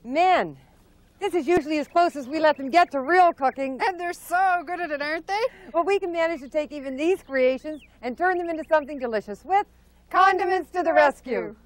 Men, this is usually as close as we let them get to real cooking. And they're so good at it, aren't they? Well, we can manage to take even these creations and turn them into something delicious with condiments to the rescue.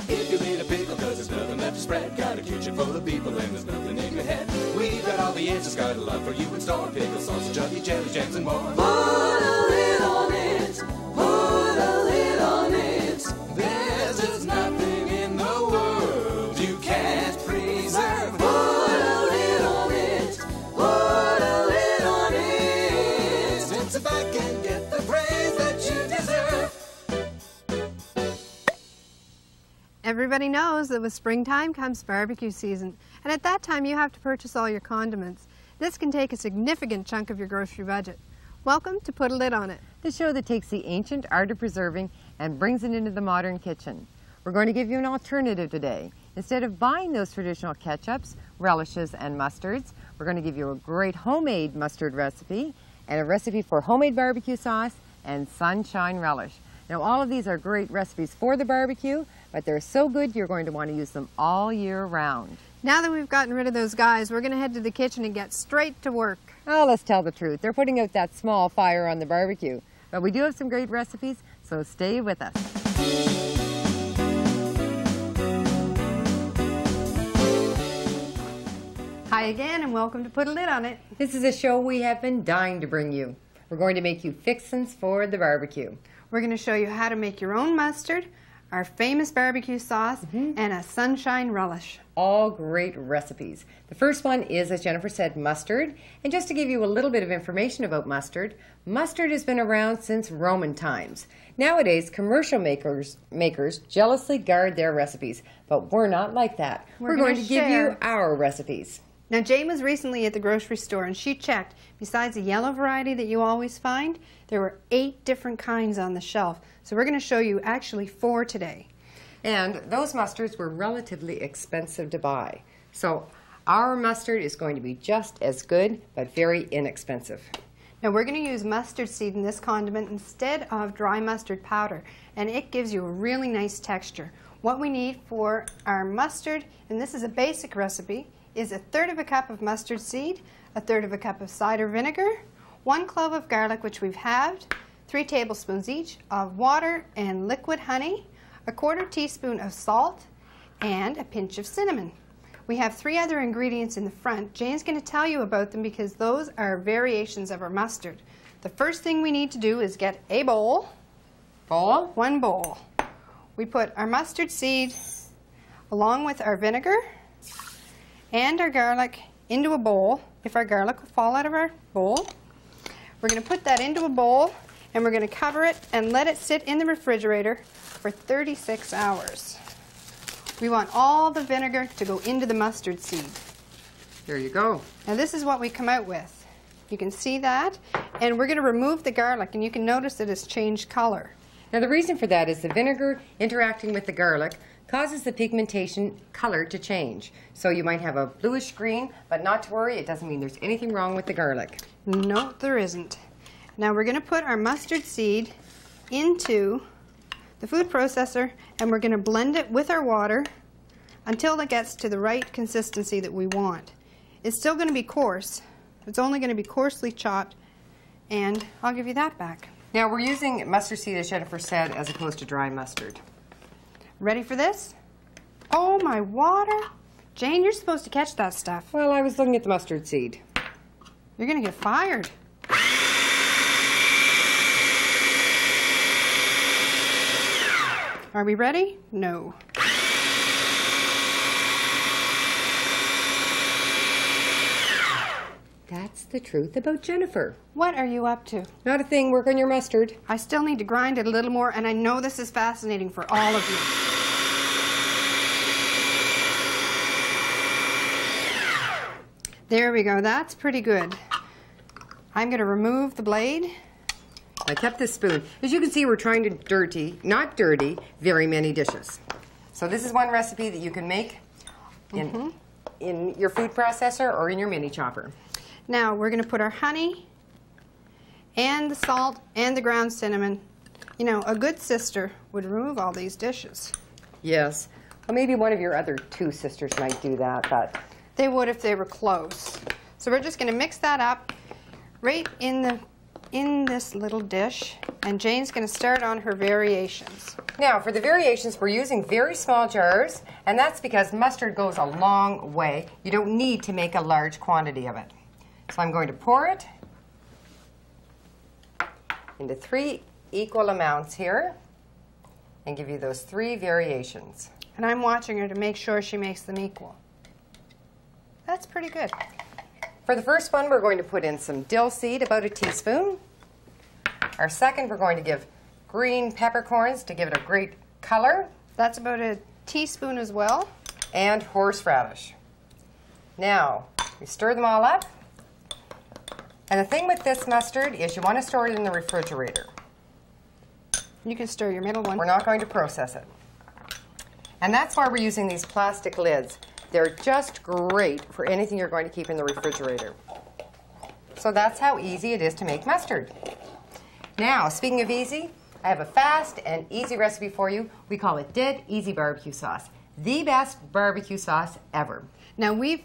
If you made a pickle, cause there's nothing left to spread. Got a kitchen full of people and there's nothing in your head. We've got all the answers, got a lot for you in store. Pickle, sausage, chutney, jelly, jams, and more. Put a lid on it. Put a lid on it. There's just nothing in the world you can't preserve. Put a lid on it. Put a lid on it. And sit back and get the praise that you deserve. Everybody knows that with springtime comes barbecue season, and at that time you have to purchase all your condiments. This can take a significant chunk of your grocery budget. Welcome to Put a Lid on It, The show that takes the ancient art of preserving and brings it into the modern kitchen. We're going to give you an alternative today. Instead of buying those traditional ketchups, relishes, and mustards, we're going to give you a great homemade mustard recipe and a recipe for homemade barbecue sauce and sunshine relish. Now, all of these are great recipes for the barbecue, but they're so good you're going to want to use them all year round. Now that we've gotten rid of those guys, we're going to head to the kitchen and get straight to work. Oh, let's tell the truth. They're putting out that small fire on the barbecue. But we do have some great recipes, so stay with us. Hi again, and welcome to Put a Lid on It. This is a show we have been dying to bring you. We're going to make you fixins for the barbecue. We're going to show you how to make your own mustard, our famous barbecue sauce, and a sunshine relish. All great recipes. The first one is, as Jennifer said, mustard. And just to give you a little bit of information about mustard, mustard has been around since Roman times. Nowadays, commercial makers jealously guard their recipes, but we're not like that. We're going to give you our recipes. Now, Jane was recently at the grocery store and she checked. Besides the yellow variety that you always find, there were 8 different kinds on the shelf. So we're going to show you actually 4 today. And those mustards were relatively expensive to buy. So our mustard is going to be just as good, but very inexpensive. Now we're going to use mustard seed in this condiment instead of dry mustard powder, and it gives you a really nice texture. What we need for our mustard, and this is a basic recipe, is 1/3 cup of mustard seed, 1/3 cup of cider vinegar, 1 clove of garlic which we've halved, 3 tablespoons each of water and liquid honey, 1/4 teaspoon of salt, and a pinch of cinnamon. We have 3 other ingredients in the front. Jane's going to tell you about them because those are variations of our mustard. The first thing we need to do is get a bowl. Bowl? 1 bowl. We put our mustard seed along with our vinegar and our garlic into a bowl. If our garlic will fall out of our bowl, we're going to put that into a bowl and we're going to cover it and let it sit in the refrigerator for 36 hours. We want all the vinegar to go into the mustard seed. There you go. Now this is what we come out with. You can see that, and we're going to remove the garlic, and you can notice that it's changed color. Now the reason for that is the vinegar interacting with the garlic causes the pigmentation color to change. So you might have a bluish green, but not to worry, it doesn't mean there's anything wrong with the garlic. No, there isn't. Now we're going to put our mustard seed into the food processor, and we're going to blend it with our water until it gets to the right consistency that we want. It's still going to be coarse. It's only going to be coarsely chopped, and I'll give you that back. Now we're using mustard seed, as Jennifer said, as opposed to dry mustard. Ready for this? Oh, my water. Jane, you're supposed to catch that stuff. Well, I was looking at the mustard seed. You're going to get fired. Are we ready? No. That's the truth about Jennifer. What are you up to? Not a thing. Work on your mustard. I still need to grind it a little more, and I know this is fascinating for all of you. There we go. That's pretty good. I'm going to remove the blade. I kept this spoon. As you can see, we're trying to not dirty, very many dishes. So this is one recipe that you can make in your food processor or in your mini chopper. Now we're going to put our honey and the salt and the ground cinnamon. You know, a good sister would remove all these dishes. Yes. Well, maybe one of your other two sisters might do that, but They would if they were close. So we're just going to mix that up right in this little dish, and Jane's going to start on her variations. now for the variations, we're using very small jars, and that's because mustard goes a long way. You don't need to make a large quantity of it. So I'm going to pour it into 3 equal amounts here and give you those 3 variations. And I'm watching her to make sure she makes them equal. That's pretty good. For the first one, we're going to put in some dill seed, about a teaspoon. Our second, we're going to give green peppercorns to give it a great color. That's about a teaspoon as well. And horseradish. Now, we stir them all up. And the thing with this mustard is you want to store it in the refrigerator. You can stir your middle one. We're not going to process it. And that's why we're using these plastic lids. They're just great for anything you're going to keep in the refrigerator. So that's how easy it is to make mustard. Now, speaking of easy, I have a fast and easy recipe for you. We call it Dead Easy Barbecue Sauce. The best barbecue sauce ever. Now we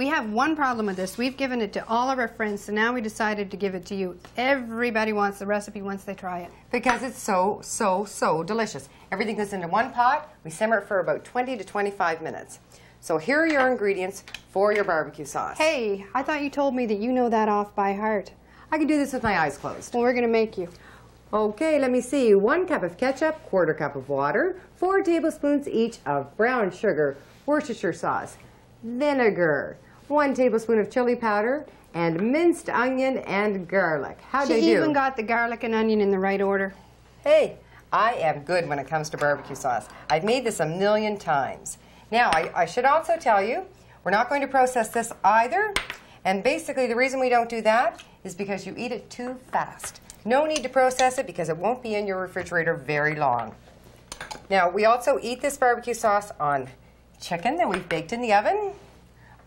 have one problem with this. We've given it to all of our friends, so now we decided to give it to you. Everybody wants the recipe once they try it. Because it's so, so, so delicious. Everything goes into one pot. We simmer it for about 20 to 25 minutes. So here are your ingredients for your barbecue sauce. Hey, I thought you told me that you know that off by heart. I can do this with my eyes closed. Well, we're going to make you. Okay, let me see. 1 cup of ketchup, 1/4 cup of water, 4 tablespoons each of brown sugar, Worcestershire sauce, vinegar, 1 tablespoon of chili powder, and minced onion and garlic. How'd they do? She even got the garlic and onion in the right order. Hey, I am good when it comes to barbecue sauce. I've made this a million times. Now, I should also tell you, we're not going to process this either. And basically, the reason we don't do that is because you eat it too fast. No need to process it because it won't be in your refrigerator very long. Now, we also eat this barbecue sauce on chicken that we've baked in the oven,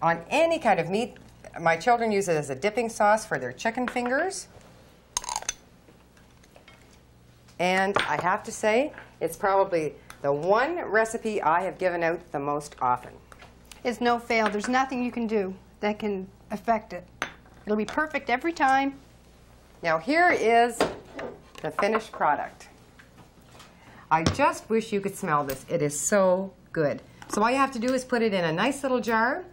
on any kind of meat. My children use it as a dipping sauce for their chicken fingers. And I have to say, it's probably the one recipe I have given out the most often. It's no fail. There's nothing you can do that can affect it. It'll be perfect every time. Now here is the finished product. I just wish you could smell this. It is so good. So all you have to do is put it in a nice little jar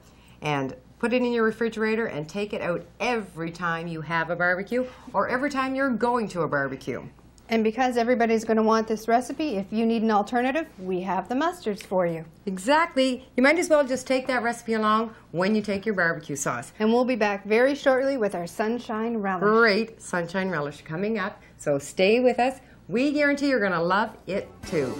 and put it in your refrigerator and take it out every time you have a barbecue or every time you're going to a barbecue. And because everybody's going to want this recipe, if you need an alternative, we have the mustards for you. Exactly. You might as well just take that recipe along when you take your barbecue sauce. And we'll be back very shortly with our sunshine relish. Great sunshine relish coming up. So stay with us. We guarantee you're going to love it too.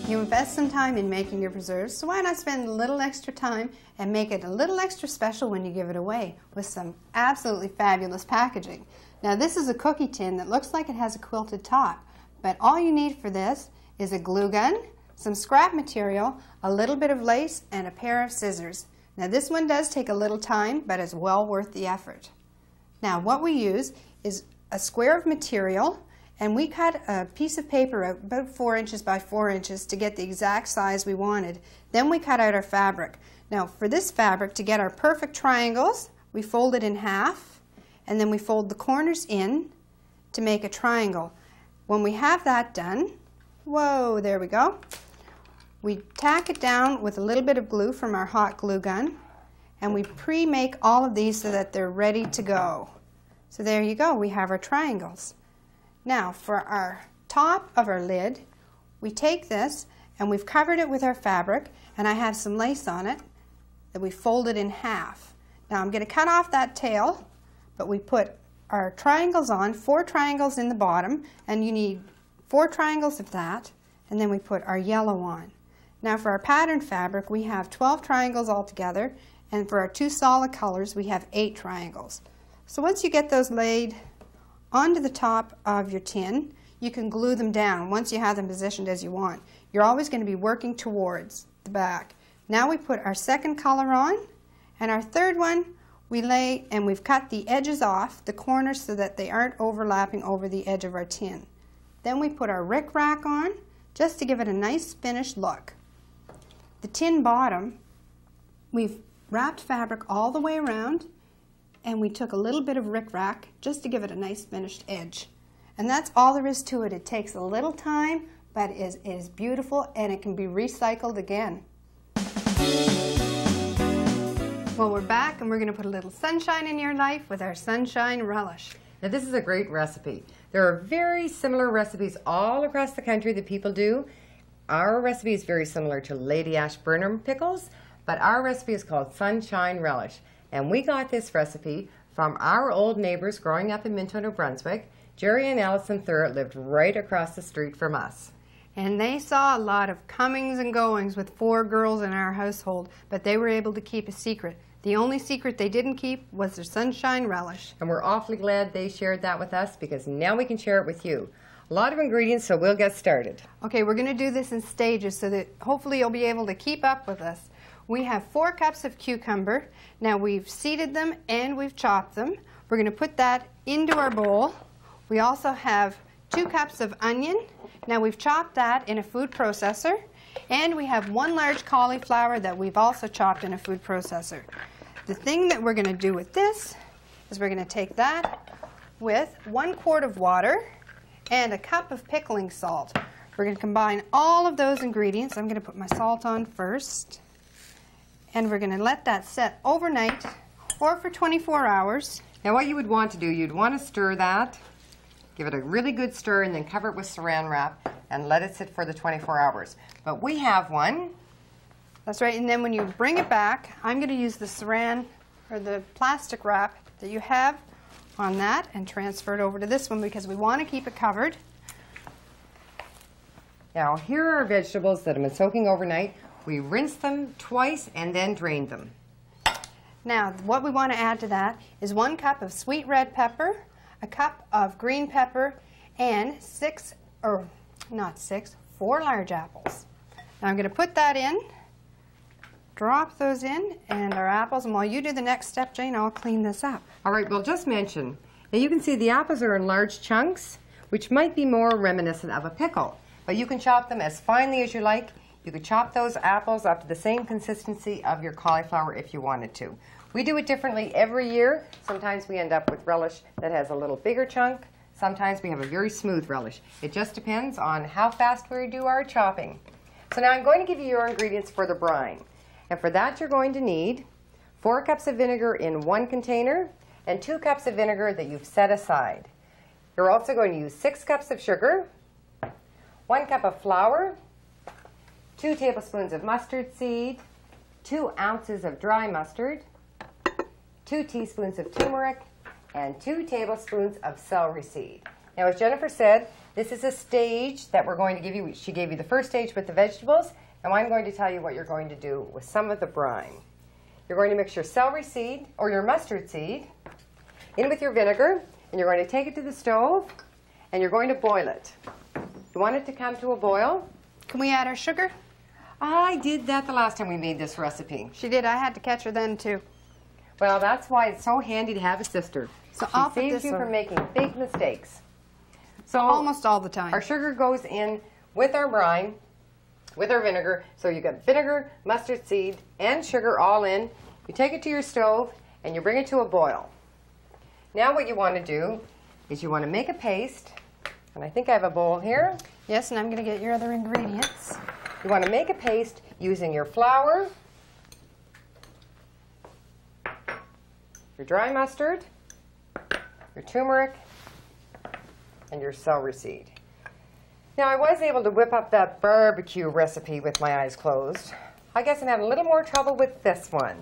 You invest some time in making your preserves, so why not spend a little extra time and make it a little extra special when you give it away with some absolutely fabulous packaging. Now this is a cookie tin that looks like it has a quilted top, but all you need for this is a glue gun, some scrap material, a little bit of lace, and a pair of scissors. Now this one does take a little time, but it's well worth the effort. Now what we use is a square of material, and we cut a piece of paper out about 4 inches by 4 inches to get the exact size we wanted. Then we cut out our fabric. Now for this fabric, to get our perfect triangles, we fold it in half, and then we fold the corners in to make a triangle. When we have that done, whoa, there we go. We tack it down with a little bit of glue from our hot glue gun, and we pre-make all of these so that they're ready to go. So there you go, we have our triangles. Now for our top of our lid, we take this and we've covered it with our fabric, and I have some lace on it that we folded in half. Now I'm going to cut off that tail, but we put our triangles on, 4 triangles in the bottom, and you need 4 triangles of that, and then we put our yellow on. Now for our pattern fabric, we have 12 triangles altogether, and for our 2 solid colors, we have 8 triangles. So once you get those laid onto the top of your tin, you can glue them down once you have them positioned as you want. You're always going to be working towards the back. Now we put our second color on, and our third one we lay, and we've cut the edges off, the corners, so that they aren't overlapping over the edge of our tin. Then we put our rickrack on, just to give it a nice finished look. The tin bottom, we've wrapped fabric all the way around, and we took a little bit of rickrack just to give it a nice finished edge. And that's all there is to it. It takes a little time, but it is beautiful, and it can be recycled again. Well, we're back, and we're going to put a little sunshine in your life with our sunshine relish. Now this is a great recipe. There are very similar recipes all across the country that people do. Our recipe is very similar to Lady Ashburnham pickles, but our recipe is called Sunshine Relish. And we got this recipe from our old neighbors growing up in Minto, New Brunswick. Jerry and Allison Thurett lived right across the street from us. And they saw a lot of comings and goings with 4 girls in our household, but they were able to keep a secret. The only secret they didn't keep was their sunshine relish. And we're awfully glad they shared that with us, because now we can share it with you. A lot of ingredients, so we'll get started. Okay, we're going to do this in stages so that hopefully you'll be able to keep up with us. We have 4 cups of cucumber. Now we've seeded them and we've chopped them. We're going to put that into our bowl. We also have 2 cups of onion. Now we've chopped that in a food processor. And we have 1 large cauliflower that we've also chopped in a food processor. The thing that we're going to do with this is we're going to take that with 1 quart of water and a cup of pickling salt. We're going to combine all of those ingredients. I'm going to put my salt on first. And we're going to let that set overnight or for 24 hours. Now what you would want to do, you'd want to stir that, give it a really good stir, and then cover it with saran wrap and let it sit for the 24 hours. But we have one. That's right, and then when you bring it back, I'm going to use the saran or the plastic wrap that you have on that and transfer it over to this one because we want to keep it covered. Now here are our vegetables that have been soaking overnight. We rinsed them twice and then drained them. Now what we want to add to that is 1 cup of sweet red pepper, a cup of green pepper, and 4 large apples. Now I'm going to put that in, drop those in, and our apples, and while you do the next step, Jane, I'll clean this up. All right, we'll just mention, now you can see the apples are in large chunks, which might be more reminiscent of a pickle, but you can chop them as finely as you like. You could chop those apples up to the same consistency of your cauliflower if you wanted to. We do it differently every year. Sometimes we end up with relish that has a little bigger chunk. Sometimes we have a very smooth relish. It just depends on how fast we do our chopping. So now I'm going to give you your ingredients for the brine. And for that you're going to need 4 cups of vinegar in 1 container and 2 cups of vinegar that you've set aside. You're also going to use 6 cups of sugar, 1 cup of flour, 2 tablespoons of mustard seed, 2 ounces of dry mustard, 2 teaspoons of turmeric, and 2 tablespoons of celery seed. Now, as Jennifer said, this is a stage that we're going to give you. She gave you the first stage with the vegetables, and I'm going to tell you what you're going to do with some of the brine. You're going to mix your celery seed, or your mustard seed, in with your vinegar, and you're going to take it to the stove, and you're going to boil it. You want it to come to a boil. Can we add our sugar? I did that the last time we made this recipe. She did. I had to catch her then, too. Well, that's why it's so handy to have a sister. So she I'll put saves this you over. from making big mistakes. So almost all the time. Our sugar goes in with our brine, with our vinegar. So you got vinegar, mustard seed, and sugar all in. You take it to your stove and you bring it to a boil. Now what you want to do is you want to make a paste. And I think I have a bowl here. Yes, and I'm going to get your other ingredients. You want to make a paste using your flour, your dry mustard, your turmeric, and your celery seed. Now, I was able to whip up that barbecue recipe with my eyes closed. I guess I'm having a little more trouble with this one.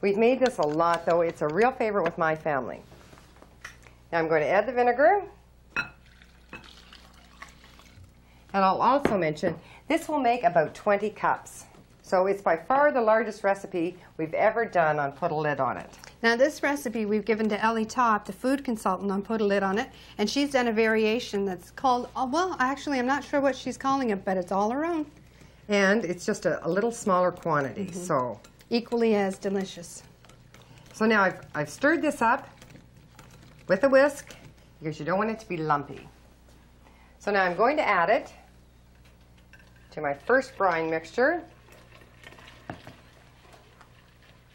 We've made this a lot, though. It's a real favorite with my family. Now, I'm going to add the vinegar. And I'll also mention This will make about 20 cups. So it's by far the largest recipe we've ever done on Put a Lid on It. Now this recipe we've given to Ellie Topp, the food consultant on Put a Lid on It, and she's done a variation that's called, well, actually I'm not sure what she's calling it, but it's all her own. And it's just a little smaller quantity, so. Equally as delicious. So now I've stirred this up with a whisk because you don't want it to be lumpy. So now I'm going to add it to my first brine mixture.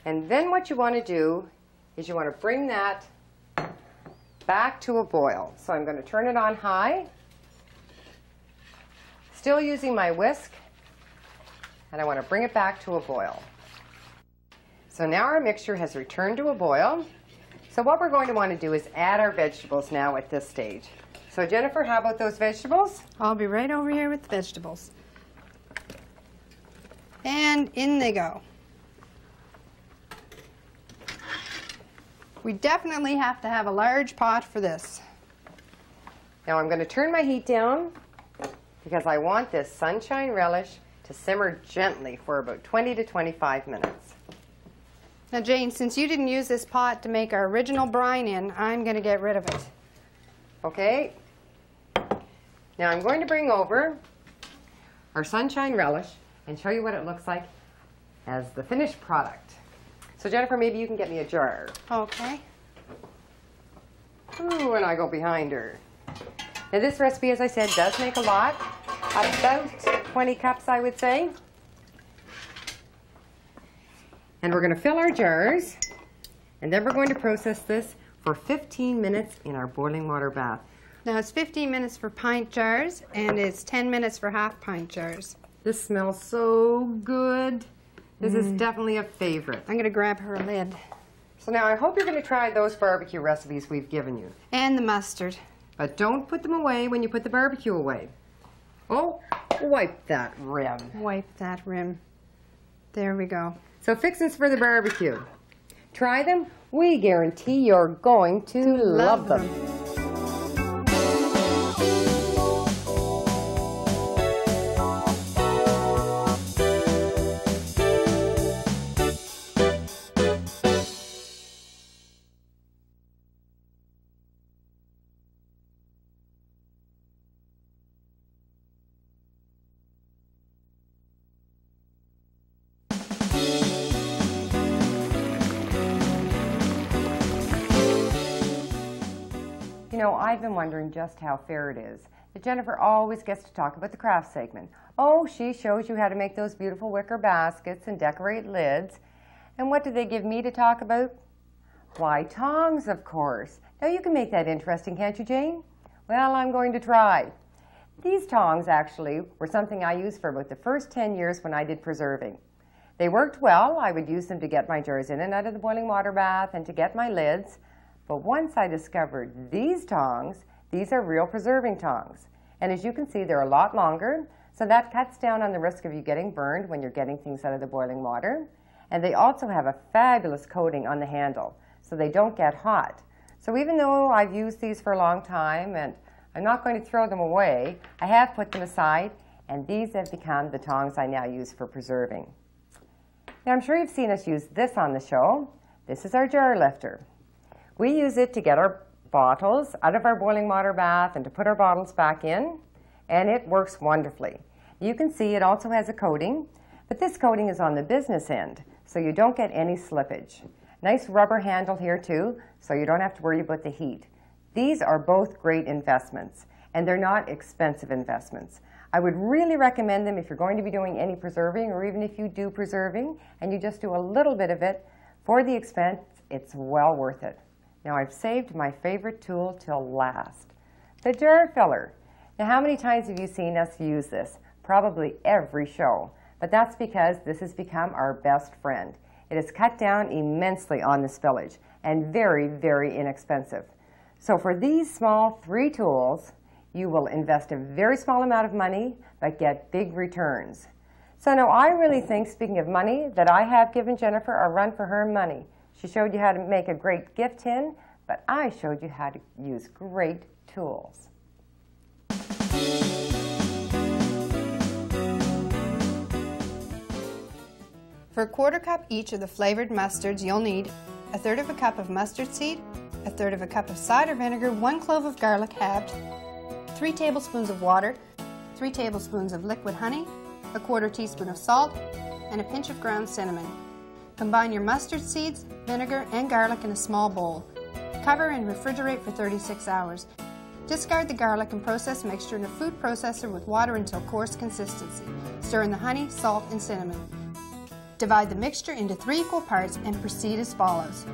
And then what you want to do is you want to bring that back to a boil. So I'm going to turn it on high, still using my whisk, and I want to bring it back to a boil. So now our mixture has returned to a boil. So what we're going to want to do is add our vegetables now at this stage. So Jennifer, how about those vegetables? I'll be right over here with the vegetables. And in they go. We definitely have to have a large pot for this. Now I'm going to turn my heat down because I want this sunshine relish to simmer gently for about 20 to 25 minutes. Now Jane, since you didn't use this pot to make our original brine in, I'm going to get rid of it. Okay. Now I'm going to bring over our sunshine relish and show you what it looks like as the finished product. So Jennifer, maybe you can get me a jar. Okay. Ooh, and I go behind her. Now this recipe, as I said, does make a lot. About 20 cups, I would say. And we're going to fill our jars, and then we're going to process this for 15 minutes in our boiling water bath. Now it's 15 minutes for pint jars, and it's 10 minutes for half pint jars. This smells so good. This is definitely a favorite. I'm going to grab her a lid. So now I hope you're going to try those barbecue recipes we've given you. And the mustard. But don't put them away when you put the barbecue away. Oh, wipe that rim. Wipe that rim. There we go. So fixins for the barbecue. Try them. We guarantee you're going to love them. You know, I've been wondering just how fair it is that Jennifer always gets to talk about the craft segment. Oh, she shows you how to make those beautiful wicker baskets and decorate lids. And what do they give me to talk about? Why, tongs, of course. Now you can make that interesting, can't you, Jane? Well, I'm going to try. These tongs actually were something I used for about the first 10 years when I did preserving. They worked well. I would use them to get my jars in and out of the boiling water bath and to get my lids. But once I discovered these tongs, these are real preserving tongs. And as you can see, they're a lot longer, so that cuts down on the risk of you getting burned when you're getting things out of the boiling water. And they also have a fabulous coating on the handle, so they don't get hot. So even though I've used these for a long time and I'm not going to throw them away, I have put them aside, and these have become the tongs I now use for preserving. Now I'm sure you've seen us use this on the show. This is our jar lifter. We use it to get our bottles out of our boiling water bath and to put our bottles back in, and it works wonderfully. You can see it also has a coating, but this coating is on the business end, so you don't get any slippage. Nice rubber handle here too, so you don't have to worry about the heat. These are both great investments, and they're not expensive investments. I would really recommend them if you're going to be doing any preserving, or even if you do preserving and you just do a little bit of it. For the expense, it's well worth it. Now I've saved my favorite tool till last, the jar filler. Now how many times have you seen us use this? Probably every show, but that's because this has become our best friend. It has cut down immensely on the spillage and very, very inexpensive. So for these small 3 tools, you will invest a very small amount of money but get big returns. So now I really think, speaking of money, that I have given Jennifer a run for her money. She showed you how to make a great gift tin, but I showed you how to use great tools. For a 1/4 cup each of the flavored mustards, you'll need 1/3 cup of mustard seed, 1/3 cup of cider vinegar, 1 clove of garlic halved, 3 tablespoons of water, 3 tablespoons of liquid honey, a 1/4 teaspoon of salt, and a pinch of ground cinnamon. Combine your mustard seeds, vinegar, and garlic in a small bowl. Cover and refrigerate for 36 hours. Discard the garlic and process mixture in a food processor with water until coarse consistency. Stir in the honey, salt, and cinnamon. Divide the mixture into 3 equal parts and proceed as follows.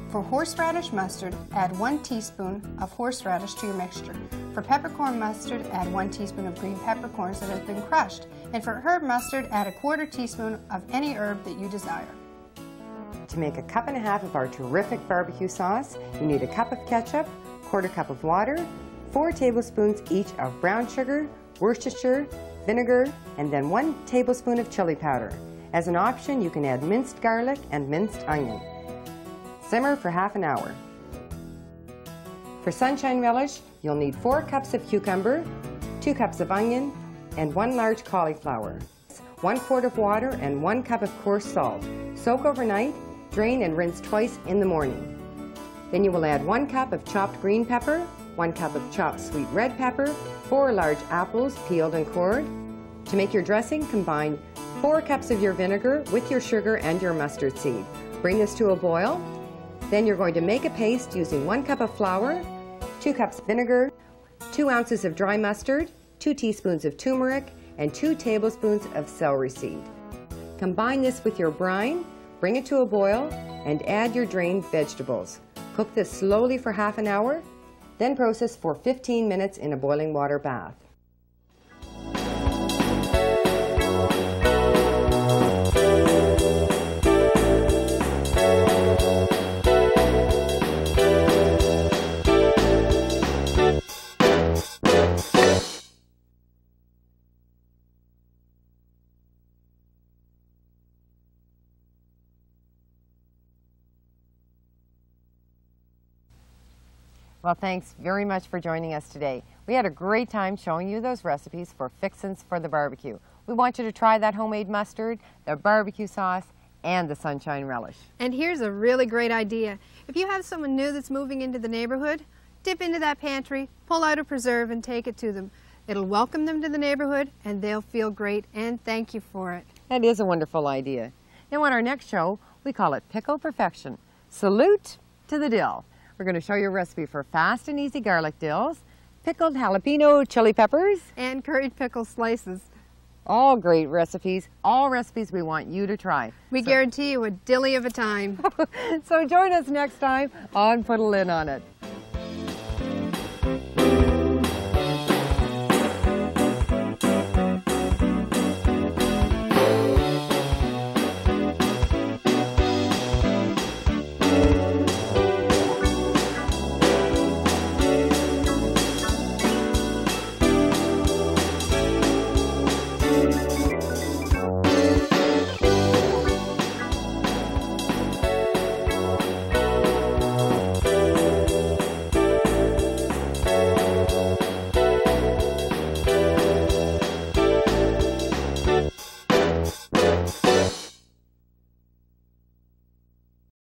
For horseradish mustard, add 1 teaspoon of horseradish to your mixture. For peppercorn mustard, add 1 teaspoon of green peppercorns that have been crushed. And for herb mustard, add a 1/4 teaspoon of any herb that you desire. To make a 1.5 cups of our terrific barbecue sauce, you need a cup of ketchup, 1/4 cup of water, 4 tablespoons each of brown sugar, Worcestershire, vinegar, and then 1 tablespoon of chili powder. As an option, you can add minced garlic and minced onion. Simmer for half an hour. For sunshine relish, you'll need 4 cups of cucumber, 2 cups of onion, and 1 large cauliflower. 1 quart of water and 1 cup of coarse salt. Soak overnight, drain and rinse twice in the morning. Then you will add 1 cup of chopped green pepper, 1 cup of chopped sweet red pepper, 4 large apples peeled and cored. To make your dressing, combine 4 cups of your vinegar with your sugar and your mustard seed. Bring this to a boil. Then you're going to make a paste using 1 cup of flour, 2 cups vinegar, 2 ounces of dry mustard, 2 teaspoons of turmeric, and 2 tablespoons of celery seed. Combine this with your brine, bring it to a boil, and add your drained vegetables. Cook this slowly for half an hour, then process for 15 minutes in a boiling water bath. Well, thanks very much for joining us today. We had a great time showing you those recipes for fixins for the barbecue. We want you to try that homemade mustard, the barbecue sauce, and the sunshine relish. And here's a really great idea. If you have someone new that's moving into the neighborhood, dip into that pantry, pull out a preserve, and take it to them. It'll welcome them to the neighborhood, and they'll feel great, and thank you for it. That is a wonderful idea. Now on our next show, we call it Pickle Perfection. Salute to the dill. We're going to show you a recipe for fast and easy garlic dills, pickled jalapeno chili peppers, And curried pickle slices. all great recipes, all recipes we want you to try. We guarantee you a dilly of a time. So join us next time on Put a Lid on It.